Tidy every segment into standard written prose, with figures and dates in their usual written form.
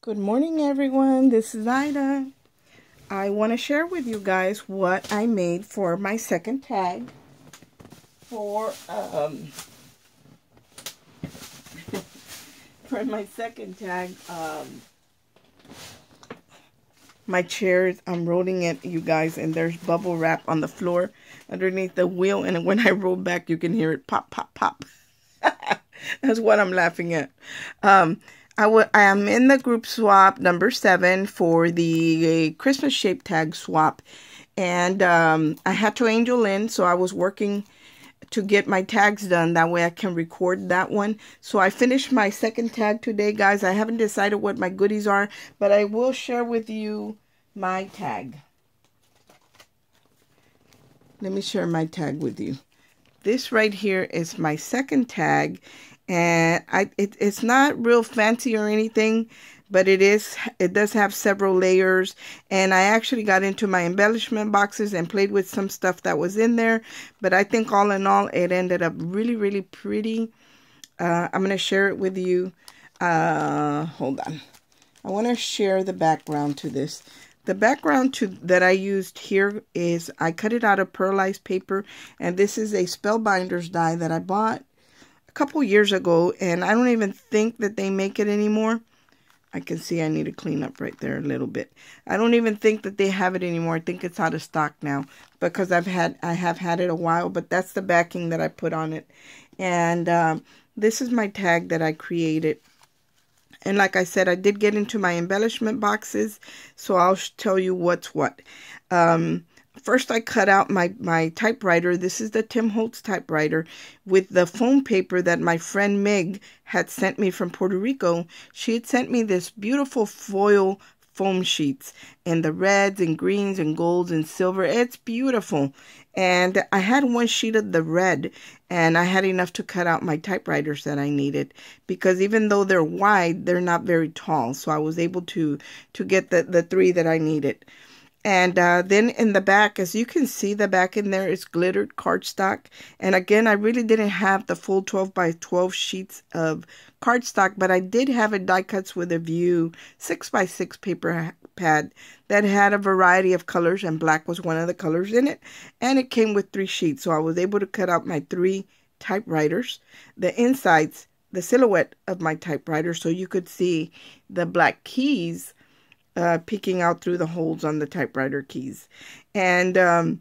Good morning, everyone. This is Ida. I want to share with you guys what I made for my second tag for for my second tag. My chairs, I'm rolling it, you guys, and there's bubble wrap on the floor underneath the wheel, and when I roll back, you can hear it pop, pop, pop. That's what I'm laughing at. I am in the group swap number 7 for the Christmas shape tag swap. And I had to angel in, so I was working to get my tags done. That way I can record that one. So I finished my second tag today, guys. I haven't decided what my goodies are, but I will share with you my tag. Let me share my tag with you. This right here is my second tag. And it's not real fancy or anything, but it does have several layers. And I actually got into my embellishment boxes and played with some stuff that was in there. But I think all in all, it ended up really, really pretty. I'm going to share it with you. Hold on. I want to share the background to this. The background that I used here is I cut it out of pearlized paper. And this is a Spellbinders die that I bought a couple years ago, and I don't even think that they make it anymore. I can see I need to clean up right there a little bit. I don't even think that they have it anymore. I think it's out of stock now because I have had it a while, but that's the backing that I put on it. And this is my tag that I created. And like I said, I did get into my embellishment boxes, so I'll tell you what's what. First, I cut out my typewriter. This is the Tim Holtz typewriter with the foam paper that my friend Meg had sent me from Puerto Rico. She had sent me this beautiful foil foam sheets in the reds and greens and golds and silver. It's beautiful. And I had one sheet of the red, and I had enough to cut out my typewriters that I needed, because even though they're wide, they're not very tall. So I was able to get the 3 that I needed. And then in the back, as you can see, the back in there is glittered cardstock. And again, I really didn't have the full 12 by 12 sheets of cardstock, but I did have a die cuts with a view 6 by 6 paper pad that had a variety of colors, and black was one of the colors in it. And it came with 3 sheets, so I was able to cut out my 3 typewriters, the insides, the silhouette of my typewriter, so you could see the black keys peeking out through the holes on the typewriter keys. And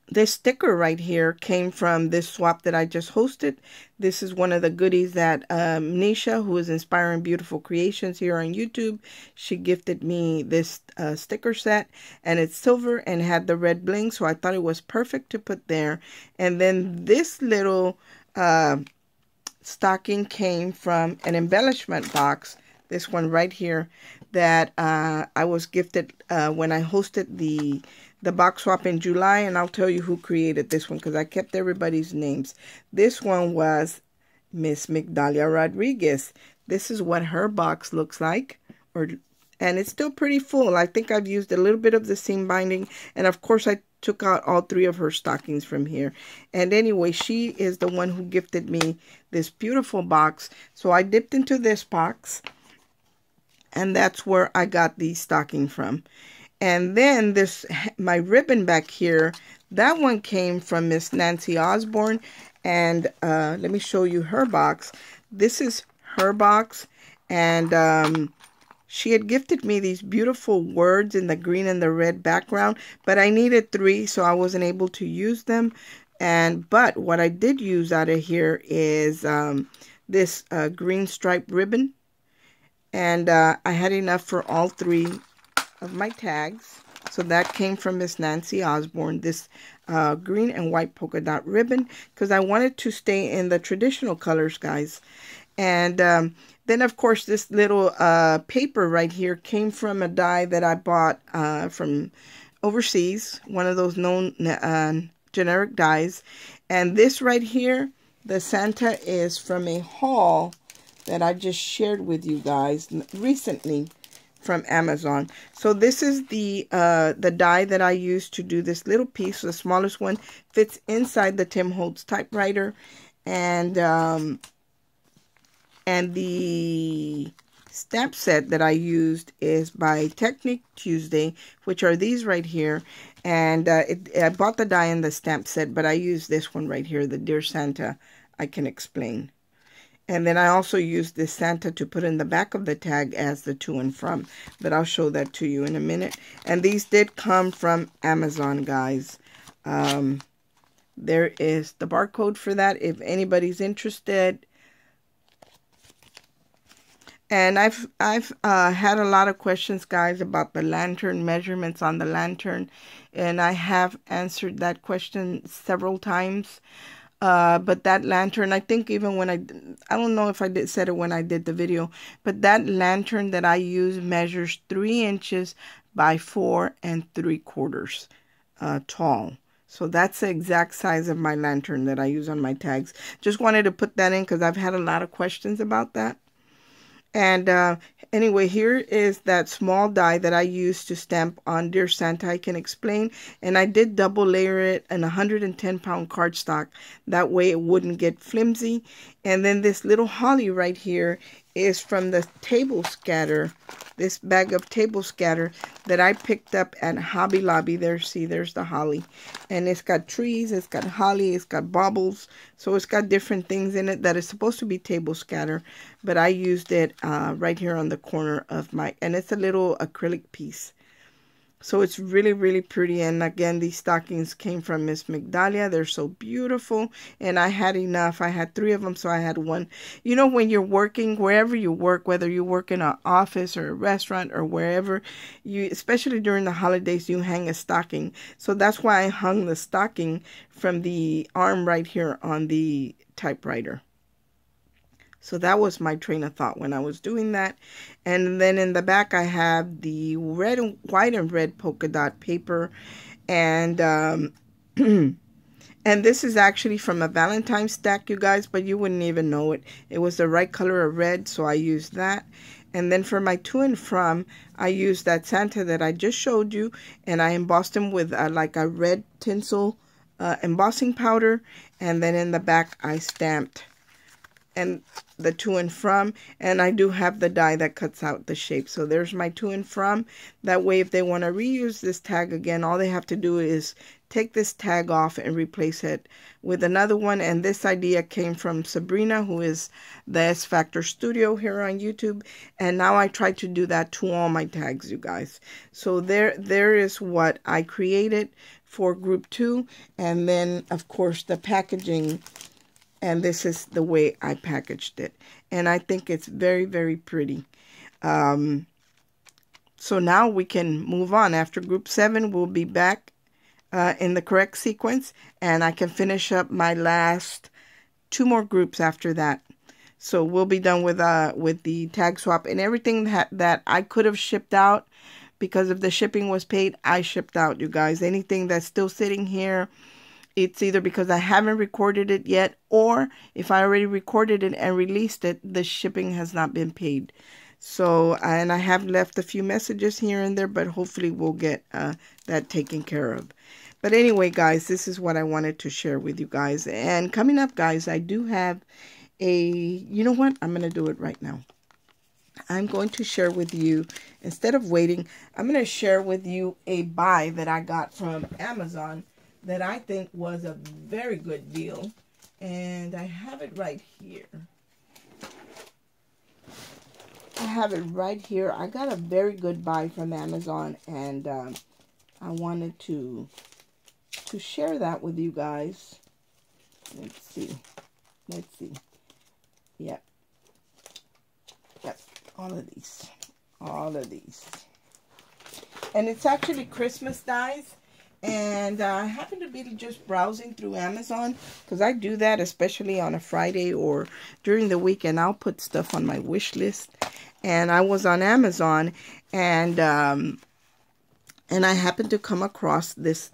this sticker right here came from this swap that I just hosted. This is one of the goodies that Nisha, who is Inspiring Beautiful Creations here on YouTube, she gifted me this sticker set, and it's silver and had the red bling, so I thought it was perfect to put there. And then this little stocking came from an embellishment box, this one right here, that I was gifted when I hosted the box swap in July, and I'll tell you who created this one because I kept everybody's names. This one was Miss Migdalia Rodriguez. This is what her box looks like, and it's still pretty full. I think I've used a little bit of the seam binding, and of course I took out all 3 of her stockings from here. And anyway, she is the one who gifted me this beautiful box. So I dipped into this box, and that's where I got the stocking from. And then my ribbon back here, that one came from Miss Nancy Osborne. And let me show you her box. This is her box. And she had gifted me these beautiful words in the green and the red background. But I needed 3, so I wasn't able to use them. But what I did use out of here is this green striped ribbon. And I had enough for all 3 of my tags. So that came from Miss Nancy Osborne, this green and white polka dot ribbon, because I wanted to stay in the traditional colors, guys. And then, of course, this little paper right here came from a die that I bought from overseas, one of those known generic dies. And this right here, the Santa, is from a haul that I just shared with you guys recently from Amazon. So this is the die that I used to do this little piece. The smallest one fits inside the Tim Holtz typewriter, and the stamp set that I used is by Technique Tuesday, which are these right here. And I bought the die in the stamp set, but I used this one right here, the Dear Santa, I Can Explain. And then I also used this Santa to put in the back of the tag as the to and from. But I'll show that to you in a minute. And these did come from Amazon, guys. There is the barcode for that if anybody's interested. And I've had a lot of questions, guys, about the lantern, measurements on the lantern. And I have answered that question several times. But that lantern, I think even when I don't know if I said it when I did the video, but that lantern that I use measures 3 inches by 4 3/4 tall. So that's the exact size of my lantern that I use on my tags. Just wanted to put that in because I've had a lot of questions about that. And anyway, here is that small die that I used to stamp on Dear Santa, I Can Explain. And I did double layer it in 110-pound cardstock. That way it wouldn't get flimsy. And then this little holly right here is from the table scatter, this bag of table scatter that I picked up at Hobby Lobby. There, see, there's the holly. And it's got trees, it's got holly, it's got baubles. So it's got different things in it that is supposed to be table scatter. But I used it right here on the corner of my, and it's a little acrylic piece. So it's really, really pretty. And again, these stockings came from Miss Migdalia. They're so beautiful. And I had enough. I had 3 of them, so I had one. You know, when you're working, wherever you work, whether you work in an office or a restaurant or wherever, you, especially during the holidays, you hang a stocking. So that's why I hung the stocking from the arm right here on the typewriter. So that was my train of thought when I was doing that. And then in the back, I have the red and white and red polka dot paper. And and this is actually from a Valentine's stack, you guys, but you wouldn't even know it. It was the right color of red, so I used that. And then for my to and from, I used that Santa that I just showed you. And I embossed him with like a red tinsel embossing powder. And then in the back, I stamped and the to and from, and I do have the die that cuts out the shape. So there's my to and from. That way, if they want to reuse this tag again, all they have to do is take this tag off and replace it with another one. And this idea came from Sabrina, who is the S Factor Studio here on YouTube. And now I try to do that to all my tags, you guys. So there is what I created for group 2. And then, of course, the packaging. And this is the way I packaged it. And I think it's very, very pretty. So now we can move on. After group 7, we'll be back in the correct sequence. And I can finish up my last 2 more groups after that. So we'll be done with the tag swap. And everything that I could have shipped out because of the shipping was paid, I shipped out, you guys. Anything that's still sitting here, it's either because I haven't recorded it yet, or if I already recorded it and released it, the shipping has not been paid. So, and I have left a few messages here and there, but hopefully we'll get that taken care of. But anyway, guys, this is what I wanted to share with you guys. And coming up, guys, I do have you know what? I'm going to do it right now. I'm going to share with you, instead of waiting, I'm going to share with you a buy that I got from Amazon that I think was a very good deal. And I have it right here. I have it right here. I got a very good buy from Amazon, and I wanted to share that with you guys. Let's see. Let's see. Yep. Yep. All of these. All of these. And it's actually Christmas dies. And I happen to be just browsing through Amazon, because I do that especially on a Friday or during the weekend. I'll put stuff on my wish list. And I was on Amazon, and I happened to come across this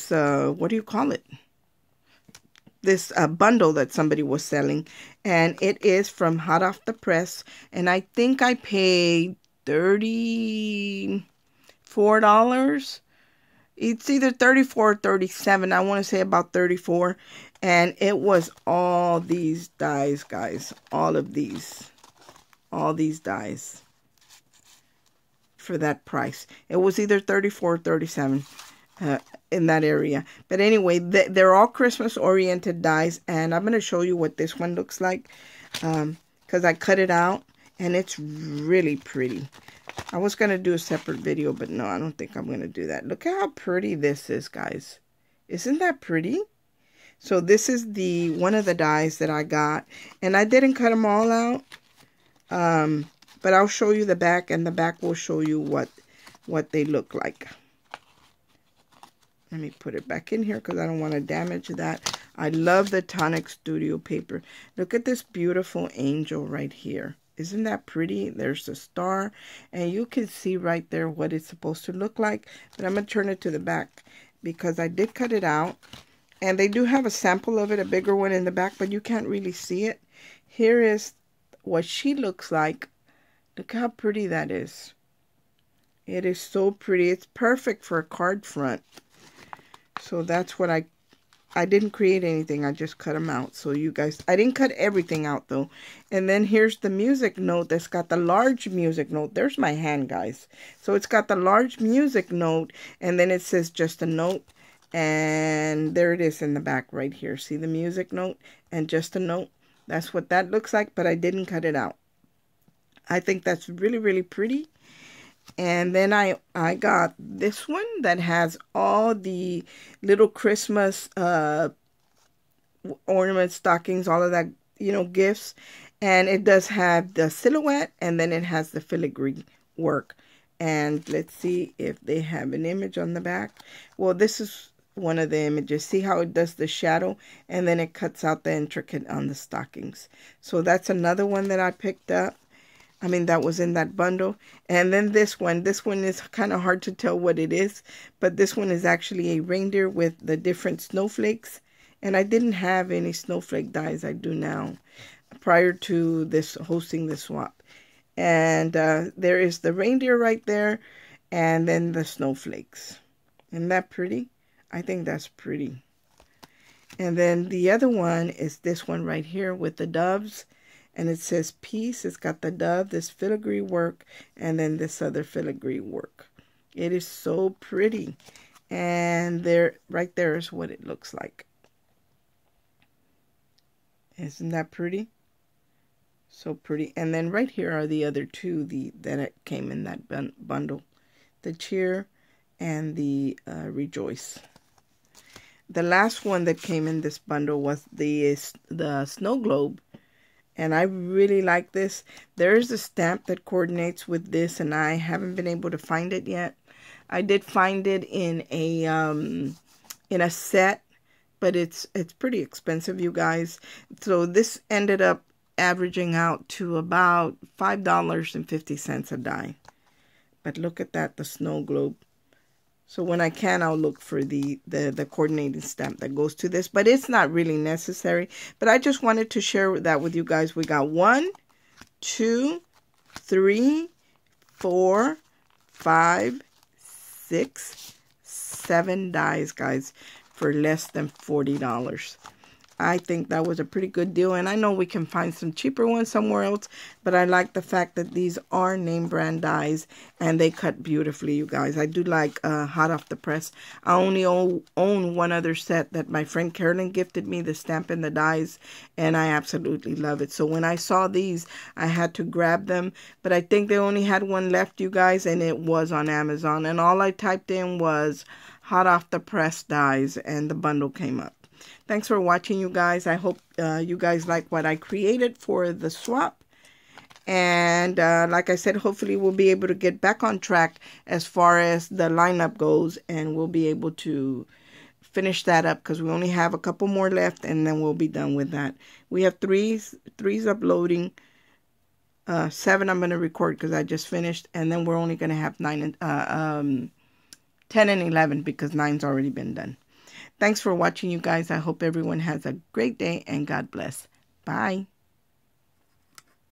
what do you call it? This bundle that somebody was selling, and it is from Hot Off the Press, and I think I paid $34. It's either $34 or $37. I want to say about $34. And it was all these dies, guys. All these dies for that price. It was either 34 or 37 in that area. But anyway, they're all Christmas oriented dies. And I'm going to show you what this one looks like. Because I cut it out. And it's really pretty. I was going to do a separate video, but no, I don't think I'm going to do that. Look at how pretty this is, guys. Isn't that pretty? So this is one of the dies that I got. And I didn't cut them all out. But I'll show you the back, and the back will show you what they look like. Let me put it back in here because I don't want to damage that. I love the Tonic Studio paper. Look at this beautiful angel right here. Isn't that pretty? There's a star, and you can see right there what it's supposed to look like. But I'm going to turn it to the back because I did cut it out. And they do have a sample of it, a bigger one in the back, but you can't really see it. Here is what she looks like. Look how pretty that is. It is so pretty. It's perfect for a card front. So that's what I didn't create anything. I just cut them out. So you guys, I didn't cut everything out though. And then here's the music note that's got the large music note. There's my hand, guys. So it's got the large music note. And then it says just a note. And there it is in the back right here. See the music note and just a note. That's what that looks like. But I didn't cut it out. I think that's really, really pretty. And then I got this one that has all the little Christmas ornaments, stockings, all of that, you know, gifts. And it does have the silhouette, and then it has the filigree work. And let's see if they have an image on the back. Well, this is one of the images. See how it does the shadow, and then it cuts out the intricate on the stockings. So that's another one that I picked up. I mean, that was in that bundle. And then this one is kind of hard to tell what it is, but this one is actually a reindeer with the different snowflakes. And I didn't have any snowflake dies. I do now, prior to this hosting the swap. And there is the reindeer right there, and then the snowflakes. Isn't that pretty? I think that's pretty. And then the other one is this one right here with the doves. And it says peace. It's got the dove, this filigree work, and then this other filigree work. It is so pretty. And there, right there is what it looks like. Isn't that pretty? So pretty. And then right here are the other two that came in that bundle. The cheer and the rejoice. The last one that came in this bundle was the snow globe. And I really like this. There's a stamp that coordinates with this, and I haven't been able to find it yet. I did find it in a set, but it's pretty expensive, you guys. So this ended up averaging out to about $5.50 a die. But look at that, the snow globe. So when I can, I'll look for the coordinating stamp that goes to this. But it's not really necessary. But I just wanted to share that with you guys. We got 1, 2, 3, 4, 5, 6, 7 dies, guys, for less than $40. I think that was a pretty good deal. And I know we can find some cheaper ones somewhere else. But I like the fact that these are name brand dies. And they cut beautifully, you guys. I do like hot off the press. I only own one other set that my friend Carolyn gifted me. The stamp and the dies. And I absolutely love it. So when I saw these, I had to grab them. But I think they only had one left, you guys. And it was on Amazon. And all I typed in was hot off the press dies. And the bundle came up. Thanks for watching, you guys. I hope you guys like what I created for the swap. And like I said, hopefully we'll be able to get back on track as far as the lineup goes. And we'll be able to finish that up because we only have a couple more left. And then we'll be done with that. We have threes uploading. 7 I'm going to record because I just finished. And then we're only going to have 10 and 11 because 9's already been done. Thanks for watching, you guys. I hope everyone has a great day and God bless. Bye.